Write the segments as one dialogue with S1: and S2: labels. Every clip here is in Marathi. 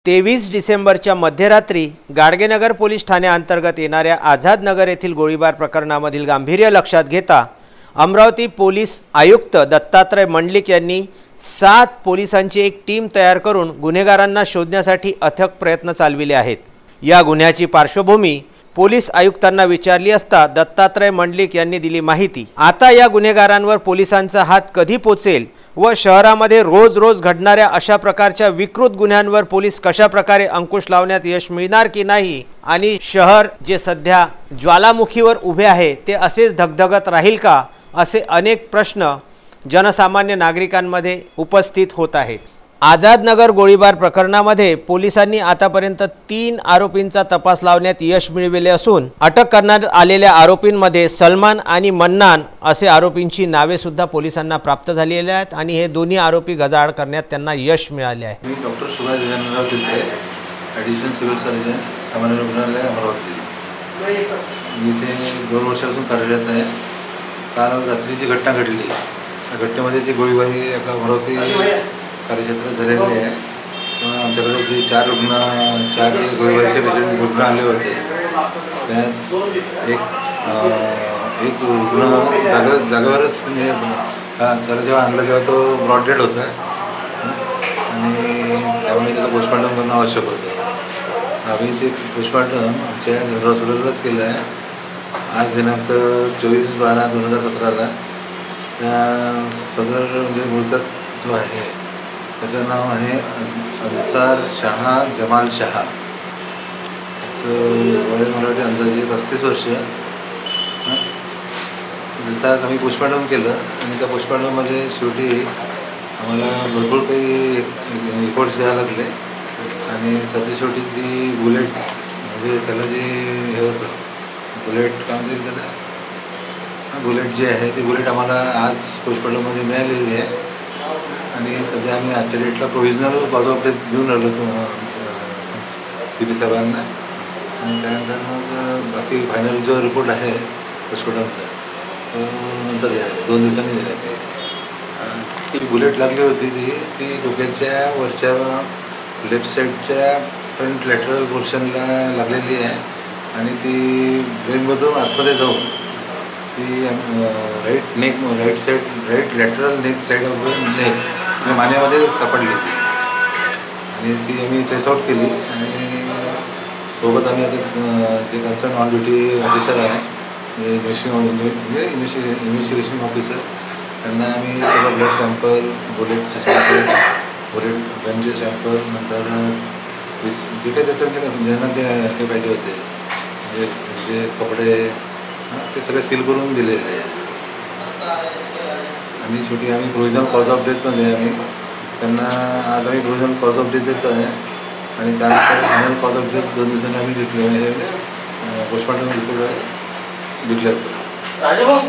S1: 23 डिसेंबरच्या मध्यरात्री गाडगेनगर पोलीस ठाण्याअंतर्गत येणाऱ्या आझाद नगर येथील गोळीबार प्रकरणामधील गांभीर्य लक्षात घेता अमरावती पोलीस आयुक्त दत्तात्रय मंडलिक यांनी 7 पोलिसांची एक टीम तयार करून गुन्हेगारांना शोधण्यासाठी अथक प्रयत्न चालविले आहेत। या गुन्ह्याची पार्श्वभूमी पोलीस आयुक्तांना विचारली असता दत्तात्रय मंडलिक यांनी दिली माहिती। आता या गुन्हेगारांवर पोलिसांचा हात कधी पोचेल व शहरामध्ये रोज घडणाऱ्या अशा प्रकारच्या विकृत गुन्ह्यांवर पोलीस कशा प्रकारे अंकुश लावण्यात यश मिळणार की नाही आणि शहर जे सध्या ज्वालामुखीवर उभे आहे ते असेच धगधगत राहील का, असे अनेक प्रश्न जनसामान्य नागरिकांमध्ये उपस्थित होत आहेत। आझाद नगर गोळीबार प्रकरणामध्ये पोलिसांनी आतापर्यंत 3 आरोपींचा तपास लावण्यात यश मिळविले असून अटक करण्यात आलेल्या आरोपींमध्ये सलमान आणि मन्नान असे आरोपींची नावे सुद्धा पोलिसांना प्राप्त झालेली आहेत आणि हे दोन्ही आरोपी गजाआड करण्यात त्यांना यश मिळाले आहे।
S2: मी doctor Subhash Gajananrao Tilke, additional civil surgeon, सामान्य रुग्णालय अमरावती। मी इथे 2 वर्षापासून कार्यरत आहे। काल रात्री जी घटना घडली त्या घटनेमध्ये जी गोळीबारी आपल्या अमरावती कार्यक्षेत्रात झालेली आहे। आमच्याकडे जे 4 गोळीबारीचे पेशंट रुग्ण आले होते त्यात एक रुग्ण जागेवरच म्हणजे त्याला जेव्हा आणलं तेव्हा तो ब्रॉड डेड होता आणि त्यामुळे त्याला पोस्टमॉर्टम करणं आवश्यक होतं। आम्ही ते पोस्टमॉर्टम आमच्या जनरल हॉस्पिटललाच केलं आहे। आज दिनांक 24/12/2017 त्या सदर म्हणजे मृतक जो आहे त्याचं नाव आहे अन्सार शाह जमाल शाह। त्याचं वय मला वाटते अंदाजे 35 वर्ष। त्याचं आज आम्ही पोस्टमॉर्टम केलं आणि त्या पोस्टमॉर्टममध्ये शेवटी आम्हाला भरपूर काही रिपोर्ट्स द्यायला लागले आणि सध्या शेवटी ती बुलेट म्हणजे त्याला जे हे होतं बुलेट काय म्हणतील त्याला बुलेट जे आहे ती बुलेट आम्हाला आज पोस्टमॉर्टममध्ये मिळालेली आहे आणि सध्या आम्ही आजच्या डेटला प्रोव्हिजनल कॉज ऑफ डेथ देऊन राहिलो CP साहेबांना आणि त्यानंतर मग बाकी फायनल जो रिपोर्ट आहे पोस्टमॉर्टमचा तो नंतर देण्यात 2 दिवसांनी देण्यात येईल। ती बुलेट लागली होती ती डोक्याच्या वरच्या लेफ्ट साईडच्या फ्रंट लॅटरल पोर्शनला लागलेली आहे आणि ती ब्रेनमधून आतमध्ये जाऊन ती right lateral neck side of the neck मानेमध्ये सापडली ती आणि ती आम्ही ट्रेस आउट केली आणि सोबत आम्ही आता जे कन्सर्न ऑन ड्युटी ऑफिसर आहे म्हणजे इन्व्हेस्टिगेशन ऑफिसर त्यांना आम्ही सगळं ब्लड सॅम्पल बुलेटचे सॅम्पल बुलेट गनचे सॅम्पल नंतर जे काही त्याचं ज्यांना ते हे पाहिजे होते म्हणजे जे कपडे ते सगळे सील करून दिलेले आहे आणि शेवटी आम्ही प्रोव्हिजनल कॉज ऑफ डेथमध्ये आम्ही त्यांना आज आम्ही प्रोव्हिजनल कॉज ऑफ डेथ देतो आहे आणि त्यानंतर फायनल कॉज ऑफ डेथ 2 दिवसांनी आम्ही पोस्टमॉर्टम रिपोर्ट डिक्लेअर करू।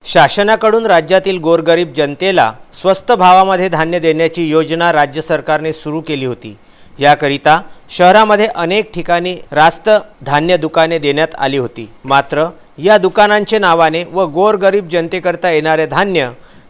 S1: शासनाकडून राज्यातील गोरगरीब जनतेला स्वस्त भावामध्ये धान्य देण्याची योजना राज्य सरकारने सुरू केली होती। याकरिता शहरामध्ये अनेक ठिकाणी रास्त धान्य दुकाने देण्यात आली होती। मात्र या दुकानांचे नावाने व गोरगरीब जनतेकरता येणारे धान्य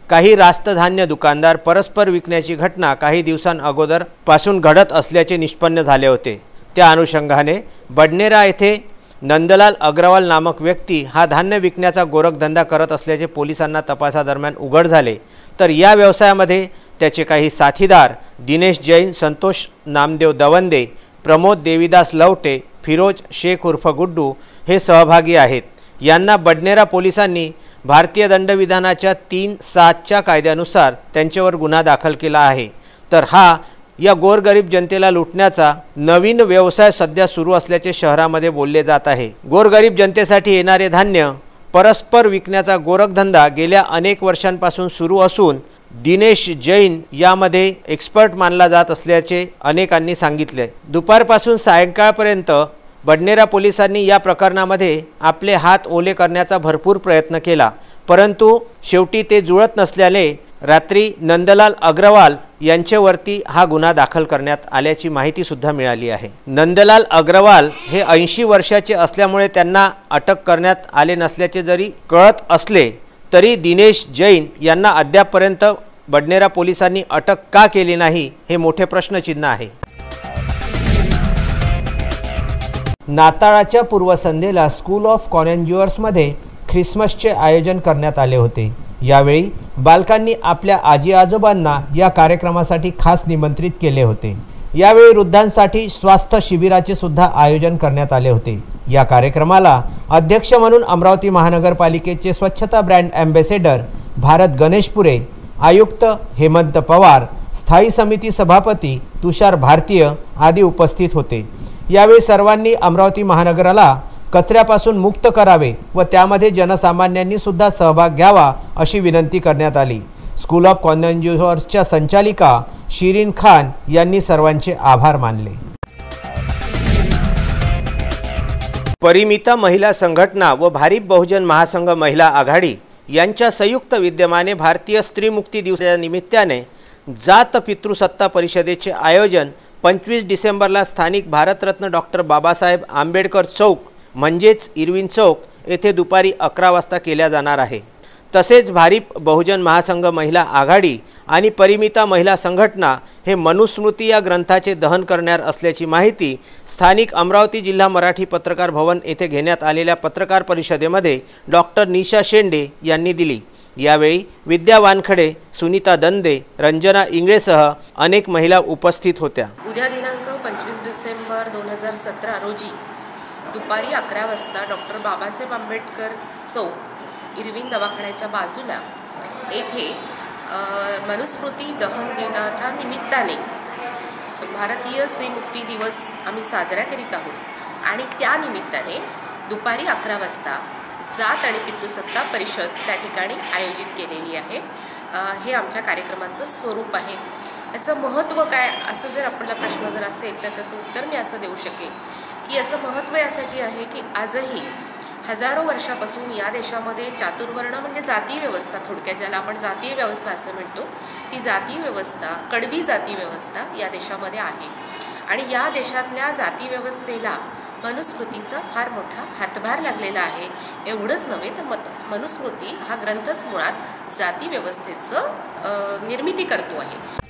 S1: काही रास्त धान्य दुकानदार परस्पर विकण्याची घटना काही दिवसांअगोदर पासून घडत असल्याचे निष्पन्न झाले होते। त्या अनुषंगाने बडनेरा येथे नंदलाल अग्रवाल नामक व्यक्ती हा धान्य विकण्याचा गोरखधंदा करत असल्याचे पोलिसांना तपासादरम्यान उघड झाले। तर या व्यवसायामध्ये त्याचे काही साथीदार दिनेश जैन, संतोष नामदेव दवंदे, प्रमोद देवीदास लवटे, फिरोज शेख उर्फ गुड्डू हे सहभागी आहेत। यांना बडनेरा पोलिसांनी भारतीय दंडविधानाच्या 3(7) कायद्यानुसार त्यांच्यावर गुन्हा दाखल केला आहे। तर हा या गोरगरीब जनतेला लुटण्याचा नवीन व्यवसाय सध्या सुरू असल्याचे शहरामध्ये बोलले जात आहे। गोरगरीब जनतेसाठी येणारे धान्य परस्पर विकण्याचा गोरखधंदा गेल्या अनेक वर्षांपासून सुरू असून दिनेश जैन यामध्ये एक्सपर्ट मानला जात असल्याचे अनेकांनी सांगितले। दुपारपासून सायंकाळपर्यंत बडनेरा पोलिसांनी या प्रकरणामध्ये आपले हात ओले करण्याचा भरपूर प्रयत्न केला, परंतु शेवटी ते जुळत नसल्याने रात्री नंदलाल अग्रवाल यांच्यावरती हा गुन्हा दाखल करण्यात आल्याची माहिती सुद्धा मिळाली आहे। नंदलाल अग्रवाल हे 80 वर्षाचे असल्यामुळे त्यांना अटक करण्यात आले नसल्याचे जरी कळत असले तरी दिनेश जैन यांना अद्यापपर्यंत बडनेरा पोलिसांनी अटक का केली नाही हे मोठे प्रश्नचिन्ह आहे। नाताळाच्या पूर्वसंध्येला स्कूल ऑफ कॉन्व्हेंट्समध्ये ख्रिसमसचे आयोजन करण्यात आले होते। यावेळी बालकांनी आपल्या आजी आजोबांना या कार्यक्रमासाठी खास निमंत्रित केले होते। यावेळी वृद्धांसाठी स्वास्थ्य शिबिराचे सुद्धा आयोजन करण्यात आले होते। या कार्यक्रमाला अध्यक्ष म्हणून अमरावती महानगरपालिकेचे स्वच्छता ब्रँड ॲम्बॅसेडर भारत गणेशपुरे, आयुक्त हेमंत पवार, स्थायी समिती सभापती तुषार भारतीय आदी उपस्थित होते। यावेळी सर्वांनी अमरावती महानगराला कचऱ्यापासून मुक्त करावे व त्यामध्ये जनसामान्यांनी सुद्धा सहभाग घ्यावा अशी विनंती करण्यात आली। स्कूल ऑफ कॉन्व्हेंट्सच्या संचालिका शिरीन खान यांनी सर्वांचे आभार मानले। परिमिता महिला संघटना व भारिप बहुजन महासंघ महिला आघाडी यांच्या संयुक्त विद्यमाने भारतीय स्त्री मुक्ती दिवसाच्या निमित्ताने जात पितृसत्ता परिषदेचे आयोजन 25 डिसेंबरला स्थानिक भारतरत्न डॉक्टर बाबासाहेब आंबेडकर चौक म्हणजेच इरविन चौक येथे दुपारी 11 वाजता केल्या जाणार आहे। तसेच भारिप बहुजन महासंघ महिला आघाडी आणि परिमिता महिला संघटना हे मनुस्मृती या ग्रंथाचे दहन करणार असल्याची माहिती स्थानिक अमरावती जिल्हा मराठी पत्रकार भवन येथे घेण्यात आलेल्या पत्रकार परिषदेमध्ये डॉक्टर निशा शेंडे यांनी दिली। यावेळी विद्या वानखडे, सुनीता दंदे, रंजना इंगळेसह अनेक महिला उपस्थित होत्या।
S3: उद्या दिनांक 25 डिसेंबर 2017 रोजी दुपारी 11 वाजता डॉक्टर बाबासाहेब आंबेडकर चौक इरविन दवाखान्याच्या बाजूला येथे मनुस्मृती दहन दिनाच्या निमित्ताने भारतीय स्त्री मुक्ती दिवस आम्ही साजरा करीत आहोत आणि त्या निमित्ताने दुपारी 11 वाजता जात आणि पितृसत्ता परिषद त्या ठिकाणी आयोजित केलेली आहे। हे आमच्या कार्यक्रमाचं स्वरूप आहे। याचं महत्त्व काय असं जर आपला प्रश्न जर असेल तर त्याचं उत्तर मी असं देऊ शकेन की याचं महत्त्व यासाठी आहे की आजही हजारो वर्षापासून या देशामध्ये चातुर्वर्ण म्हणजे जाती व्यवस्था, थोडक्यात ज्याला आपण जातीय व्यवस्था असं म्हणतो, ती जाती व्यवस्था, कडवी जाती व्यवस्था या देशामध्ये आहे आणि या देशातल्या जाती व्यवस्थेला मनुस्मृतीचा फार मोठा हातभार लागलेला आहे। एवढंच नव्हे तर मनुस्मृती हा ग्रंथच मुळात जाती व्यवस्थेचं निर्मिती करतो आहे।